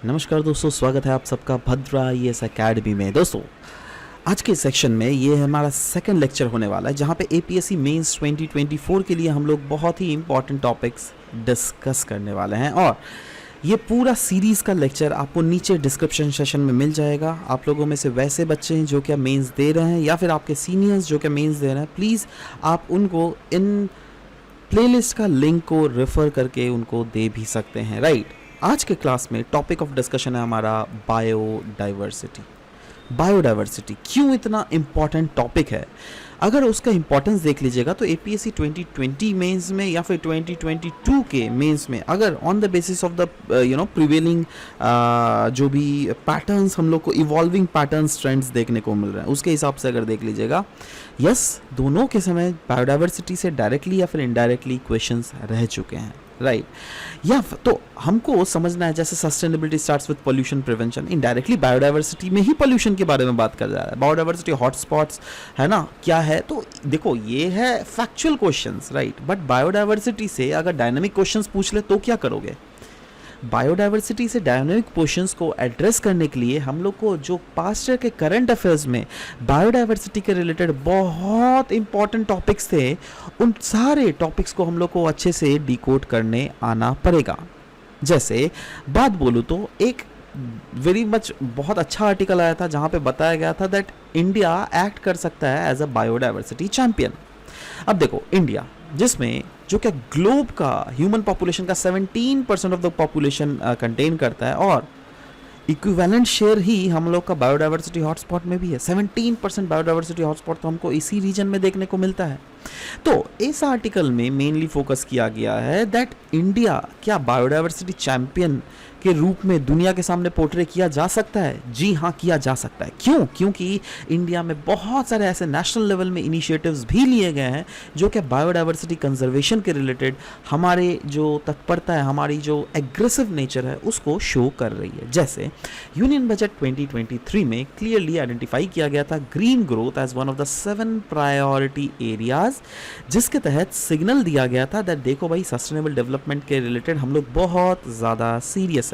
नमस्कार दोस्तों, स्वागत है आप सबका भद्रा IAS अकेडमी में। दोस्तों आज के सेक्शन में ये हमारा सेकंड लेक्चर होने वाला है जहाँ पे APSC मेंस 2024 के लिए हम लोग बहुत ही इंपॉर्टेंट टॉपिक्स डिस्कस करने वाले हैं। और ये पूरा सीरीज़ का लेक्चर आपको नीचे डिस्क्रिप्शन सेशन में मिल जाएगा। आप लोगों में से वैसे बच्चे हैं जो क्या मेंस दे रहे हैं या फिर आपके सीनियर्स जो क्या मेंस दे रहे हैं, प्लीज़ आप उनको इन प्लेलिस्ट का लिंक को रेफ़र करके उनको दे भी सकते हैं, राइट। आज के क्लास में टॉपिक ऑफ डिस्कशन है हमारा बायोडाइवर्सिटी। बायोडाइवर्सिटी क्यों इतना इम्पॉर्टेंट टॉपिक है, अगर उसका इम्पोर्टेंस देख लीजिएगा तो APSC 2020 मेंस में या फिर 2022 के मेंस में अगर on the basis of the prevailing जो भी पैटर्न्स हम लोग को इवॉल्विंग पैटर्न्स ट्रेंड्स देखने को मिल रहे हैं उसके हिसाब से अगर देख लीजिएगा, यस दोनों के समय बायोडाइवर्सिटी से डायरेक्टली या फिर इनडायरेक्टली क्वेश्चंस रह चुके हैं, राइट। या तो हमको समझना है जैसे sustainability starts with pollution prevention, indirectly biodiversity में ही पोल्यूशन के बारे में बात कर जा रहा है। बायोडाइवर्सिटी हॉटस्पॉट्स है ना, क्या है, तो देखो ये है factual questions, right. But biodiversity से अगर डायनामिक क्वेश्चंस पूछ ले तो क्या करोगे। बायोडाइवर्सिटी से डायनामिक क्वेश्चंस को एड्रेस करने के लिए हम लोग को जो पास्ट ईयर के करंट अफेयर्स में बायोडाइवर्सिटी के रिलेटेड बहुत इंपॉर्टेंट टॉपिक्स थे, उन सारे टॉपिक्स को हम लोग को अच्छे से डिकोड करने आना पड़ेगा। जैसे बात बोलूँ तो एक वेरी मच बहुत अच्छा आर्टिकल आया था जहाँ पे बताया गया था दैट इंडिया एक्ट कर सकता है एज अ बायोडाइवर्सिटी चैंपियन। अब देखो इंडिया जिसमें जो क्या ग्लोब का ह्यूमन पॉपुलेशन का 17% ऑफ द पॉपुलेशन कंटेन करता है और इक्विवेलेंट शेयर ही हम लोग का बायोडाइवर्सिटी हॉटस्पॉट में भी है। 17% बायोडाइवर्सिटी हॉटस्पॉट तो हमको इसी रीजन में देखने को मिलता है। तो इस आर्टिकल में मेनली फोकस किया गया है दैट इंडिया क्या बायोडाइवर्सिटी चैंपियन के रूप में दुनिया के सामने पोर्ट्रे किया जा सकता है। जी हाँ, किया जा सकता है। क्यों? क्योंकि इंडिया में बहुत सारे ऐसे नेशनल लेवल में इनिशिएटिव्स भी लिए गए हैं जो कि बायोडाइवर्सिटी कंजर्वेशन के रिलेटेड हमारे जो तत्परता है, हमारी जो एग्रेसिव नेचर है उसको शो कर रही है। जैसे यूनियन बजट 2023 में क्लियरली आइडेंटिफाई किया गया था green growth as one of the 7 priority areas, जिसके तहत सिग्नल दिया गया था दैट देखो भाई सस्टेनेबल डेवलपमेंट के रिलेटेड हम लोग बहुत ज़्यादा सीरियस है।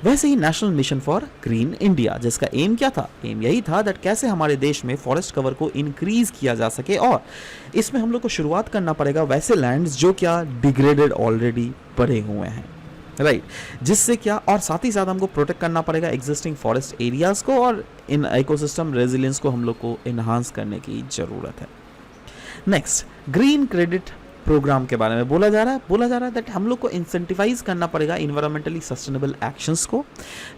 वैसे ही national mission for green India जिसका एम क्या था, एम यही था दैट कैसे हमारे देश में फॉरेस्ट कवर को इंक्रीज किया जा सके और इसमें हम लोग को शुरुआत करना पड़ेगा वैसे लैंड्स जो क्या डिग्रेडेड ऑलरेडी पड़े हुए हैं, राइट। जिससे क्या, और साथ ही साथ हमको प्रोटेक्ट करना पड़ेगा एग्जिस्टिंग फॉरेस्ट एरियाज को और इन इकोसिस्टम रेजिलियंस को हम लोग को इन्हांस करने की जरूरत है। नेक्स्ट, ग्रीन क्रेडिट प्रोग्राम के बारे में बोला जा रहा है दैट हम लोग को इंसेंटिवाइज करना पड़ेगा इन्वायरमेंटली सस्टेनेबल एक्शंस को,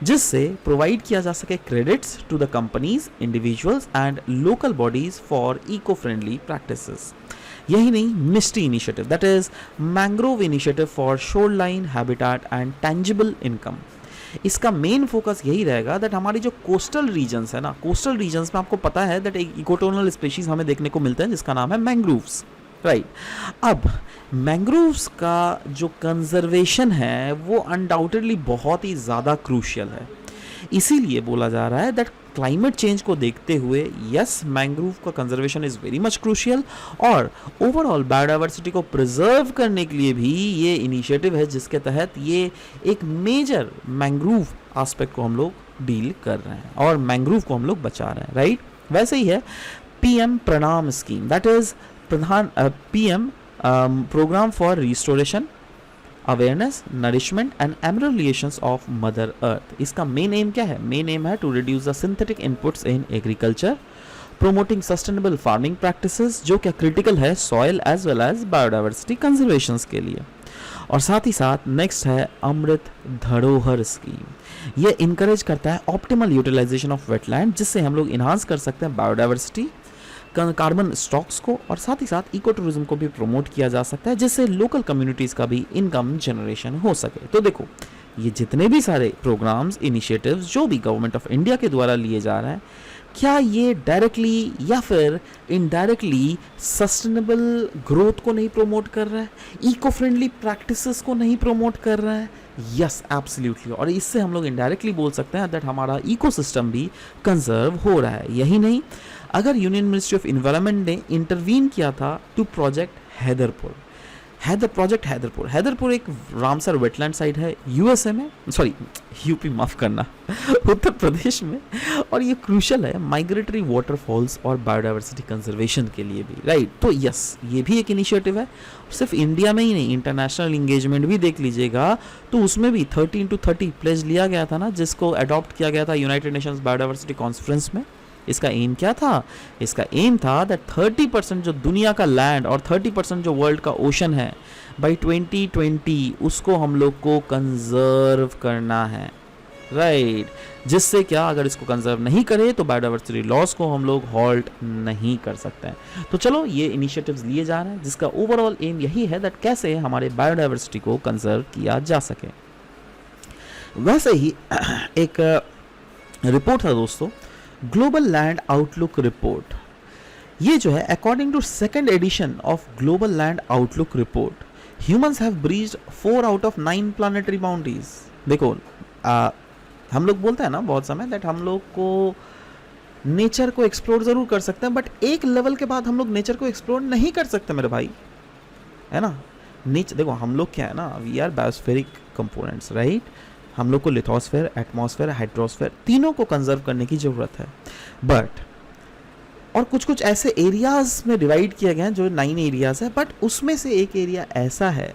जिससे प्रोवाइड किया जा सके credits to the companies, individuals and local bodies for eco friendly practices. यही नहीं, MISHTI initiative that is mangrove initiative for shoreline habitat and tangible income. इसका मेन फोकस यही रहेगा दैट हमारी जो कोस्टल रीजन्स है ना, कोस्टल रीजन्स में आपको पता है दैट एक इकोटोनल स्पीशीज हमें देखने को मिलते हैं जिसका नाम है मैंग्रोव्स, राइट। अब मैंग्रोव्स का जो कंजर्वेशन है वो अनडाउटेडली बहुत ही ज़्यादा क्रूशियल है। इसीलिए बोला जा रहा है दैट क्लाइमेट चेंज को देखते हुए यस मैंग्रोव का conservation is very much crucial और ओवरऑल बायोडाइवर्सिटी को प्रिजर्व करने के लिए भी ये इनिशिएटिव है जिसके तहत ये एक मेजर मैंग्रोव एस्पेक्ट को हम लोग डील कर रहे हैं और मैंग्रोव को हम लोग बचा रहे हैं, राइट। वैसे ही है PM PRANAM scheme that is PM program for restoration, awareness, nourishment and ameliorations of mother earth. इसका मेन एम क्या है? मेन एम है to reduce the synthetic inputs in agriculture, promoting sustainable farming practices जो क्या critical है soil as well as biodiversity conservation के लिए। और साथ ही साथ नेक्स्ट है अमृत धरोहर स्कीम। ये इनकरेज करता है ऑप्टिमल यूटिलाइजेशन ऑफ वेटलैंड जिससे हम लोग इन्हांस कर सकते हैं बायोडाइवर्सिटी, कार्बन स्टॉक्स को और साथ ही साथ इको टूरिज्म को भी प्रमोट किया जा सकता है जिससे लोकल कम्युनिटीज़ का भी इनकम जनरेशन हो सके। तो देखो ये जितने भी सारे प्रोग्राम्स, इनिशिएटिव्स जो भी गवर्नमेंट ऑफ इंडिया के द्वारा लिए जा रहे हैं, क्या ये डायरेक्टली या फिर इनडायरेक्टली सस्टेनेबल ग्रोथ को नहीं प्रमोट कर रहा है, इको फ्रेंडली प्रैक्टिसेस को नहीं प्रमोट कर रहा है? Yes absolutely. और इससे हम लोग इनडायरेक्टली बोल सकते हैं दैट हमारा इकोसिस्टम भी कंजर्व हो रहा है। यही नहीं, अगर यूनियन मिनिस्ट्री ऑफ इन्वायरमेंट ने इंटरवीन किया था टू प्रोजेक्ट हैदरपुर, हैदरपुर एक रामसर वेटलैंड साइट है यूएसए में, सॉरी यूपी माफ करना उत्तर प्रदेश में, और ये क्रूशल है माइग्रेटरी वाटरफॉल्स और बायोडाइवर्सिटी कंजर्वेशन के लिए भी, राइट। तो यस, ये भी एक इनिशिएटिव है। सिर्फ इंडिया में ही नहीं, इंटरनेशनल इंगेजमेंट भी देख लीजिएगा तो उसमें भी 30x30 प्लेज लिया गया था ना, जिसको अडॉप्ट किया गया था यूनाइटेड नेशंस बायोडाइवर्सिटी कॉन्फ्रेंस में। इसका एम क्या था? इसका एम था दैट 30% जो दुनिया का लैंड और 30% जो वर्ल्ड का ओशन है बाई 2020 उसको हम लोग को कंजर्व करना है, राइट। जिससे क्या, अगर इसको कंजर्व नहीं करे तो बायोडाइवर्सिटी लॉस को हम लोग हॉल्ट नहीं कर सकते हैं। तो चलो ये इनिशिएटिव्स लिए जा रहे हैं जिसका ओवरऑल एम यही है दैट कैसे हमारे बायोडाइवर्सिटी को कंजर्व किया जा सके। वैसे ही एक रिपोर्ट था दोस्तों, ग्लोबल लैंड आउटलुक रिपोर्ट। ये जो है according to second edition of global land outlook report, humans have breached 4 out of 9 planetary boundaries. देखो हम लोग बोलते हैं ना बहुत समय दैट हम लोग को नेचर को एक्सप्लोर जरूर कर सकते हैं, बट एक लेवल के बाद हम लोग नेचर को एक्सप्लोर नहीं कर सकते मेरे भाई, है ना। नेचर देखो, हम लोग क्या है ना, वी आर बायोस्फेरिक कंपोनेंट्स, राइट। हम लोग को लिथोस्फेयर, एटमॉस्फेयर, हाइड्रोस्फेयर तीनों को कंजर्व करने की ज़रूरत है। बट और कुछ कुछ ऐसे एरियाज में डिवाइड किए गए हैं जो 9 एरियाज है, बट उसमें से एक एरिया ऐसा है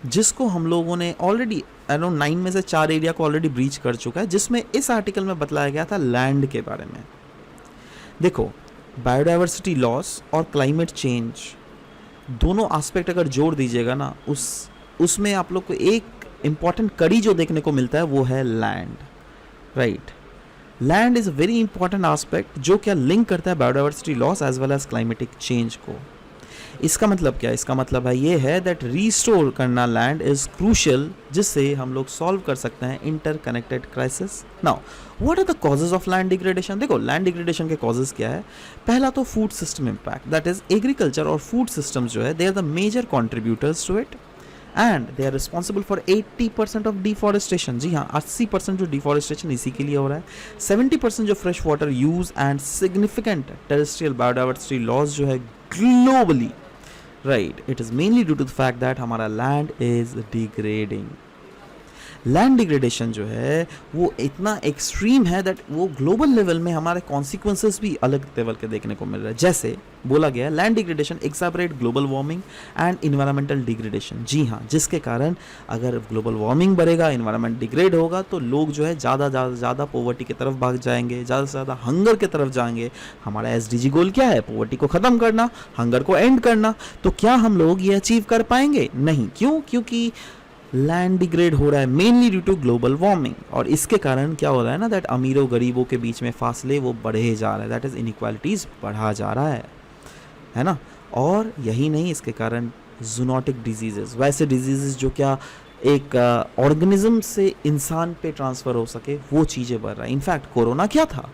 जिसको हम लोगों ने ऑलरेडी अराउंड 9 में से 4 एरिया को ऑलरेडी ब्रीच कर चुका है, जिसमें इस आर्टिकल में बतलाया गया था लैंड के बारे में। देखो, बायोडाइवर्सिटी लॉस और क्लाइमेट चेंज दोनों एस्पेक्ट अगर जोड़ दीजिएगा ना, उसमें आप लोग को एक इंपॉर्टेंट कड़ी जो देखने को मिलता है वो है land, right. Land is a very important aspect जो क्या लिंक करता है biodiversity loss as well as climatic change को। इसका मतलब क्या है? इसका मतलब है ये है दैट रीस्टोर करना लैंड इज क्रूशियल, जिससे हम लोग सॉल्व कर सकते हैं interconnected crisis. Now what are the causes of land degradation? देखो, लैंड डिग्रेडेशन के कॉजेज क्या है? पहला तो food system impact, that is agriculture और फूड सिस्टम जो है they are the major contributors to it and they are responsible for 80% of deforestation. जी हाँ, 80% जो डिफॉरेस्टेशन इसी के लिए हो रहा है। 70% जो fresh water use and significant terrestrial biodiversity loss जो है globally, right, it is mainly due to the fact that हमारा land is degrading. Land degradation जो है वो इतना एक्सट्रीम है दैट वो ग्लोबल लेवल में हमारे कॉन्सिक्वेंसेस भी अलग लेवल के देखने को मिल रहा है। जैसे बोला गया है, land degradation exacerbate global warming and environmental degradation. जी हाँ, जिसके कारण अगर ग्लोबल वार्मिंग बढ़ेगा, इन्वायरमेंट डिग्रेड होगा, तो लोग जो है ज़्यादा पॉवर्टी की तरफ भाग जाएंगे, ज़्यादा से ज़्यादा हंगर की तरफ जाएंगे। हमारा एसडीजी गोल क्या है? पॉवर्टी को ख़त्म करना, हंगर को एंड करना। तो क्या हम लोग ये अचीव कर पाएंगे? नहीं। क्यों? क्योंकि लैंड डिग्रेड हो रहा है mainly due to global warming, और इसके कारण क्या हो रहा है ना दैट अमीरों गरीबों के बीच में फासले वो बढ़े जा रहा है, दैट इज इनइक्वालिटीज बढ़ा जा रहा है ना। और यही नहीं, इसके कारण जूनोटिक डिजीजेस, वैसे डिजीजेस जो क्या एक ऑर्गेनिज्म से इंसान पे ट्रांसफ़र हो सके, वो चीज़ें बढ़ रहा है। इनफैक्ट कोरोना क्या था?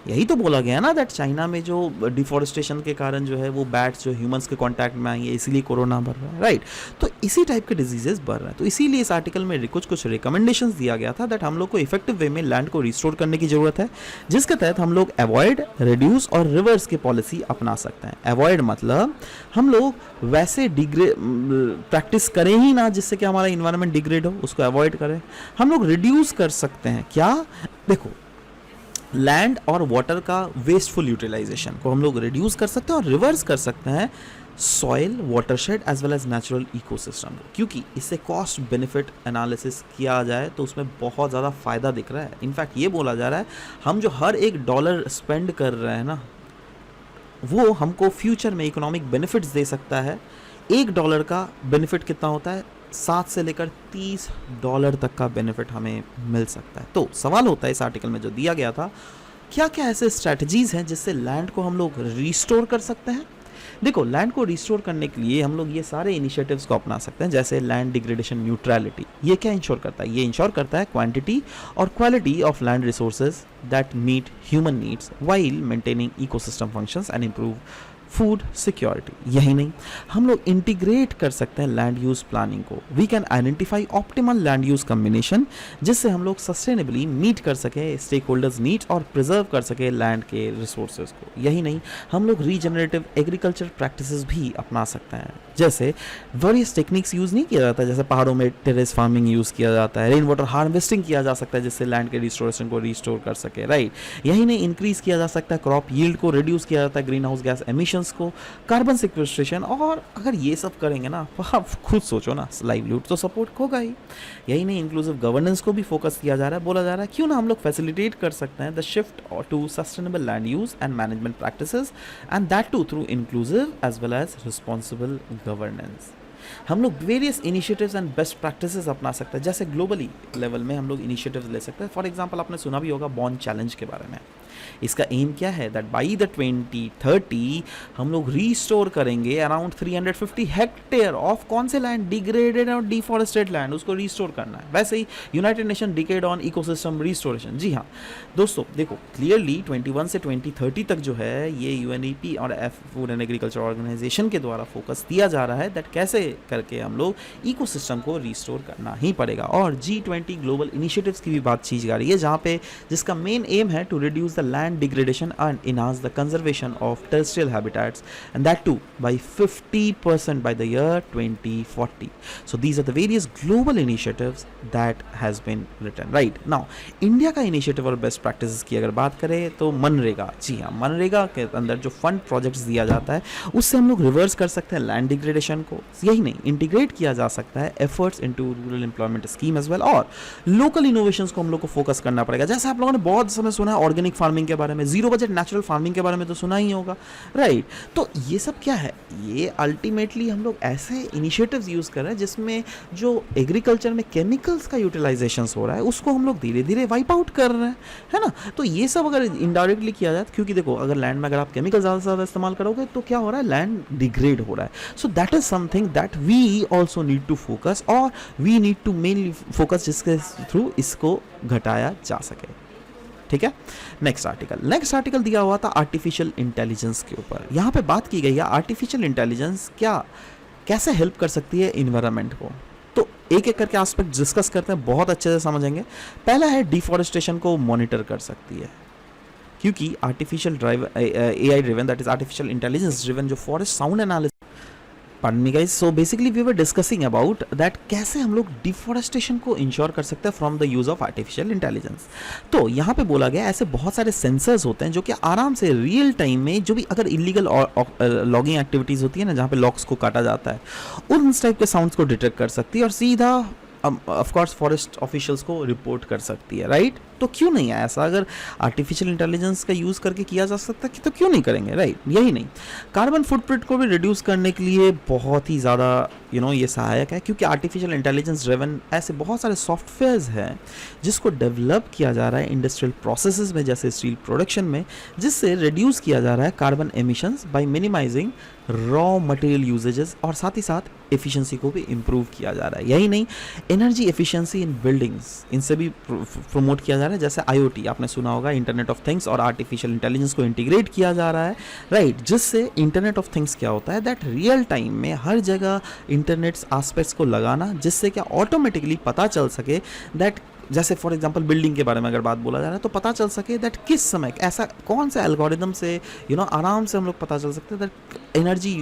यही तो बोला गया ना दैट चाइना में जो डिफॉरेस्टेशन के कारण जो है वो बैट्स जो ह्यूमंस के कांटेक्ट में आई है, इसीलिए कोरोना बढ़ रहा है, राइट। तो इसी टाइप के डिजीजेस बढ़ रहे हैं। तो इसीलिए इस आर्टिकल में कुछ रिकमेंडेशंस दिया गया था दैट हम लोग को इफेक्टिव वे में लैंड को रिस्टोर करने की जरूरत है, जिसके तहत हम लोग अवॉइड, रिड्यूस और रिवर्स की पॉलिसी अपना सकते हैं। अवॉइड मतलब हम लोग वैसे प्रैक्टिस करें ही ना जिससे कि हमारा इन्वायरमेंट डिग्रेड हो, उसको अवॉइड करें। हम लोग रिड्यूस कर सकते हैं क्या? देखो, लैंड और वाटर का वेस्टफुल यूटिलाइजेशन को हम लोग रिड्यूस कर सकते हैं और रिवर्स कर सकते हैं soil, watershed as well as natural ecosystem, क्योंकि इससे कॉस्ट बेनिफिट एनालिसिस किया जाए तो उसमें बहुत ज़्यादा फ़ायदा दिख रहा है। इनफैक्ट ये बोला जा रहा है हम जो हर एक डॉलर स्पेंड कर रहे हैं ना, वो हमको फ्यूचर में इकोनॉमिक बेनिफिट्स दे सकता है। $1 का बेनिफिट कितना होता है? 7 से लेकर $30 तक का बेनिफिट हमें मिल सकता है। तो सवाल होता है इस आर्टिकल में जो दिया गया था, क्या क्या ऐसे स्ट्रैटेजीज हैं जिससे लैंड को हम लोग रिस्टोर कर सकते हैं? देखो, लैंड को रिस्टोर करने के लिए हम लोग ये सारे इनिशिएटिव्स को अपना सकते हैं, जैसे लैंड डिग्रेडेशन न्यूट्रलिटी। ये क्या इंश्योर करता है? ये इंश्योर करता है क्वांटिटी और quality of land resources that meet human needs while maintaining ecosystem functions and improve food security. यही नहीं, हम लोग इंटीग्रेट कर सकते हैं लैंड यूज़ प्लानिंग को। We can identify optimal land use combination, जिससे हम लोग सस्टेनेबली मीट कर सके स्टेक होल्डर्स नीड्स और प्रिजर्व कर सके लैंड के रिसोर्सेज को। यही नहीं, हम लोग रीजनरेटिव एग्रीकल्चर प्रैक्टिसेस भी अपना सकते हैं, जैसे वेरियस टेक्निक्स यूज़ नहीं किया जाता है, जैसे पहाड़ों में टेरेस फार्मिंग यूज़ किया जाता है, रेन वाटर हार्वेस्टिंग किया जा सकता है जिससे लैंड के रिस्टोरेशन को रिस्टोर कर सके, राइट। यही नहीं, इंक्रीज किया जा सकता है क्रॉप यील्ड को, रिड्यूस किया जाता है ग्रीन हाउस गैस एमिशंस को, कार्बन सिक्वेस्ट्रेशन। और अगर ये सब करेंगे ना, आप खुद सोचो ना, लाइवलीहुड तो सपोर्ट होगा ही। यही नहीं, इंक्लूसिव गवर्नेंस को भी फोकस किया जा रहा है, बोला जा रहा है क्यों ना हम लोग फैसिलिटेट कर सकते हैं the shift to sustainable land use and management practices, and that too through inclusive as well as responsible governance. हम लोग various initiatives and best practices अपना सकते हैं, जैसे ग्लोबली लेवल में हम लोग इनिशिएटिव्स ले सकते हैं। फॉर एग्जांपल, आपने सुना भी होगा बॉन्ड चैलेंज के बारे में। इसका एम क्या है, दैट बाई द 2030 हम लोग रीस्टोर करेंगे अराउंड 350 हेक्टेयर ऑफ कौन से लैंड, डिग्रेडेड और डिफॉरेस्टेड लैंड, उसको रीस्टोर करना है। वैसे ही United Nation decade on ecosystem restoration. जी हाँ दोस्तों, देखो क्लियरली 21 से 2030 तक जो है ये यूएनईपी और फूड एंड एग्रीकल्चर ऑर्गेनाइजेशन के द्वारा फोकस दिया जा रहा है, दैट कैसे करके हम लोग इकोसिस्टम को रिस्टोर करना ही पड़ेगा। और G20 ग्लोबल इनिशिएटिव्स की भी बात की जा रही है, जहाँ पे जिसका मेन एम है to reduce the land degradation and enhance the conservation of terrestrial habitats, and that too by 50% by the year 2040. So these are the various global initiatives that has been written right now. India का initiative और best practices की अगर बात करें तो मनरेगा, जी हाँ, मनरेगा के अंदर जो फंड प्रोजेक्ट्स दिया जाता है उससे हम लोग रिवर्स कर सकते हैं लैंड डिग्रेडेशन को। यही नहीं, इंटीग्रेट किया जा सकता है efforts into rural employment scheme as well, और लोकल इनोवेशंस को हम लोग को फोकस करना पड़ेगा। जैसे आप लोगों ने बहुत समय सुना है ऑर्गेनिक फार्मिंग के बारे में, जीरो बजट नेचुरल फार्मिंग के बारे में तो सुना ही होगा, राइट। तो ये सब क्या है, ये अल्टीमेटली हम लोग ऐसे इनिशिएटिव्स यूज़ कर रहे हैं जिसमें जो एग्रीकल्चर में केमिकल्स का यूटिलाइजेशन हो रहा है उसको हम लोग धीरे धीरे वाइप आउट कर रहे हैं, है ना। तो ये सब अगर इनडायरेक्टली किया जाए, क्योंकि देखो अगर लैंड में अगर आप केमिकल ज़्यादा से ज़्यादा इस्तेमाल करोगे तो क्या हो रहा है, लैंड डिग्रेड हो रहा है। So that is something that we also need to focus, और we need to mainly focus जिसके थ्रू इसको घटाया जा सके, ठीक है। नेक्स्ट आर्टिकल दिया हुआ था आर्टिफिशियल इंटेलिजेंस के ऊपर। यहाँ पे बात की गई है आर्टिफिशियल इंटेलिजेंस कैसे हेल्प कर सकती है इन्वायरमेंट को। तो एक एक करके एस्पेक्ट डिस्कस करते हैं, बहुत अच्छे से समझेंगे। पहला है डिफॉरेस्टेशन को मॉनिटर कर सकती है, क्योंकि artificial AI driven, that is artificial intelligence driven जो forest sound analysis, Pardon me guys, so basically we were discussing about that कैसे हम लोग डिफॉरेस्टेशन को इंश्योर कर सकते हैं from the use of artificial intelligence. तो यहाँ पे बोला गया ऐसे बहुत सारे सेंसर्स होते हैं जो कि आराम से रियल टाइम में जो भी अगर इलीगल लॉगिंग एक्टिविटीज़ होती है ना, जहाँ पे लॉक्स को काटा जाता है, उन टाइप के साउंड्स को डिटेक्ट कर सकती है और सीधा ऑफ कोर्स फॉरेस्ट ऑफिशियल्स को रिपोर्ट कर सकती है, राइट। तो क्यों नहीं है ऐसा, अगर आर्टिफिशियल इंटेलिजेंस का यूज़ करके किया जा सकता है कि तो क्यों नहीं करेंगे, राइट। यही नहीं, कार्बन फुटप्रिंट को भी रिड्यूस करने के लिए बहुत ही ज़्यादा ये सहायक है, क्योंकि आर्टिफिशियल इंटेलिजेंस ड्रिवन ऐसे बहुत सारे सॉफ्टवेयर्स हैं जिसको डेवलप किया जा रहा है इंडस्ट्रियल प्रोसेसेस में, जैसे स्टील प्रोडक्शन में, जिससे रिड्यूस किया जा रहा है carbon emissions by minimising raw material usages, और साथ ही साथ एफिशिएंसी को भी इम्प्रूव किया जा रहा है। यही नहीं, एनर्जी एफिशिएंसी इन बिल्डिंग्स, इनसे भी प्रमोट किया जा रहा है, जैसे IoT आपने सुना होगा, इंटरनेट ऑफ थिंग्स, और आर्टिफिशियल इंटेलिजेंस को इंटीग्रेट किया जा रहा है, राइट। जिससे इंटरनेट ऑफ थिंग्स क्या होता है, दैट रियल टाइम में हर जगह इंटरनेट एस्पेक्ट्स को लगाना, जिससे क्या ऑटोमेटिकली पता चल सके दैट, जैसे फॉर एग्जांपल बिल्डिंग के बारे में अगर बात बोला जा रहा है तो पता चल सके दैट किस समय ऐसा कौन सा एल्गोरिदम से आराम से हम लोग पता चल सकते हैं दैट एनर्जी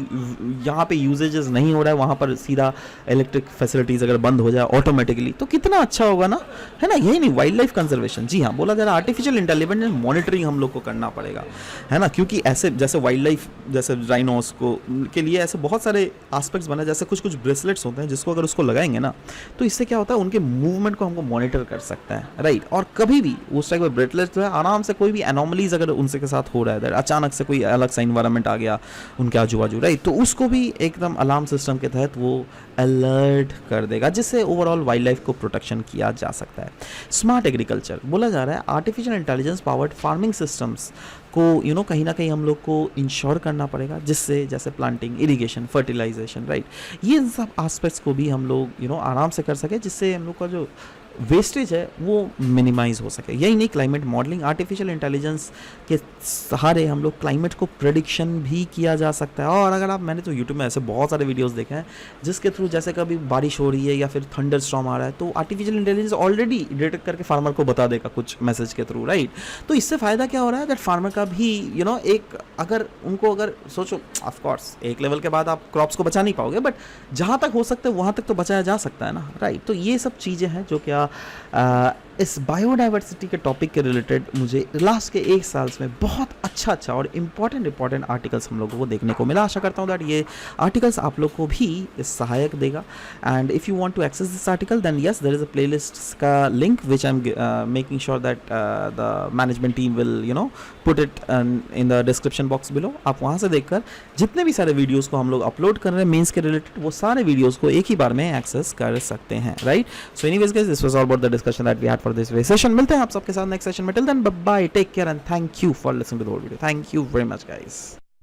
यहाँ पे यूजेजेस नहीं हो रहा है, वहाँ पर सीधा इलेक्ट्रिक फैसिलिटीज़ अगर बंद हो जाए ऑटोमेटिकली तो कितना अच्छा होगा ना, है ना। यही नहीं, वाइल्ड लाइफ कंजर्वेशन, जी हाँ, बोला जा रहा है आर्टिफिशियल इंटेलिजेंस मॉनिटरिंग हम लोग को करना पड़ेगा, है ना, क्योंकि ऐसे जैसे वाइल्ड लाइफ जैसे राइनोस को के लिए ऐसे बहुत सारे एस्पेक्ट्स बने, जैसे कुछ ब्रेसलेट्स होते हैं जिसको अगर उसको लगाएंगे ना तो इससे क्या होता है, उनके मूवमेंट को हमको मॉनिटर कर सकते हैं, राइट। और कभी भी उस टाइप के ब्रेसलेट्स जो है आराम से कोई भी एनोमलीज अगर उनसे के साथ हो रहा है, अचानक से कोई अलग सा इन्वायरमेंट आ गया उनके आजू बाजू, राइट, तो उसको भी एकदम अलार्म सिस्टम के तहत वो अलर्ट कर देगा, जिससे ओवरऑल वाइल्ड लाइफ को प्रोटेक्शन किया जा सकता है। स्मार्ट एग्रीकल्चर बोला जा रहा है artificial intelligence powered farming systems को कहीं ना कहीं हम लोग को इंश्योर करना पड़ेगा, जिससे जैसे प्लांटिंग, इरिगेशन, फर्टिलाइजेशन, राइट, ये सब एस्पेक्ट्स को भी हम लोग आराम से कर सके, जिससे हम लोग का जो वेस्टेज है वो मिनिमाइज हो सके। यही नहीं, क्लाइमेट मॉडलिंग, आर्टिफिशियल इंटेलिजेंस के सहारे हम लोग क्लाइमेट को प्रेडिक्शन भी किया जा सकता है। और अगर आप, मैंने तो यूट्यूब में ऐसे बहुत सारे वीडियोस देखे हैं जिसके थ्रू जैसे कभी बारिश हो रही है या फिर थंडर स्टॉर्म आ रहा है तो आर्टिफिशियल इंटेलिजेंस ऑलरेडी डिटेक्ट करके फार्मर को बता देगा कुछ मैसेज के थ्रू, राइट। तो इससे फ़ायदा क्या हो रहा है दैट फार्मर का भी एक, अगर उनको, अगर सोचो, ऑफ कोर्स एक लेवल के बाद आप क्रॉप्स को बचा नहीं पाओगे, बट जहाँ तक हो सकता है वहाँ तक तो बचाया जा सकता है ना, राइट। तो ये सब चीज़ें हैं जो क्या इस बायोडाइवर्सिटी के टॉपिक के रिलेटेड मुझे लास्ट के 1 साल में बहुत अच्छा और इम्पॉर्टेंट आर्टिकल्स हम लोगों को देखने को मिला। आशा करता हूँ दैट ये आर्टिकल्स आप लोग को भी सहायक देगा। And if you want to access this article then yes, there is a playlist का link which I am making sure that the management team will put it in the description box below. आप वहाँ से देखकर जितने भी सारे videos को हम लोग अपलोड कर रहे हैं मेंस के रिलेटेड, वो सारे वीडियोज़ को एक ही बार में एक्सेस कर सकते हैं, right. So anyways guys, this was all about the discussion that we had for this session। मिलते हैं आप सबके साथ नेक्स्ट सेशन में। Till then bye bye, take care and thank you for listening to the whole video. Thank you very much guys.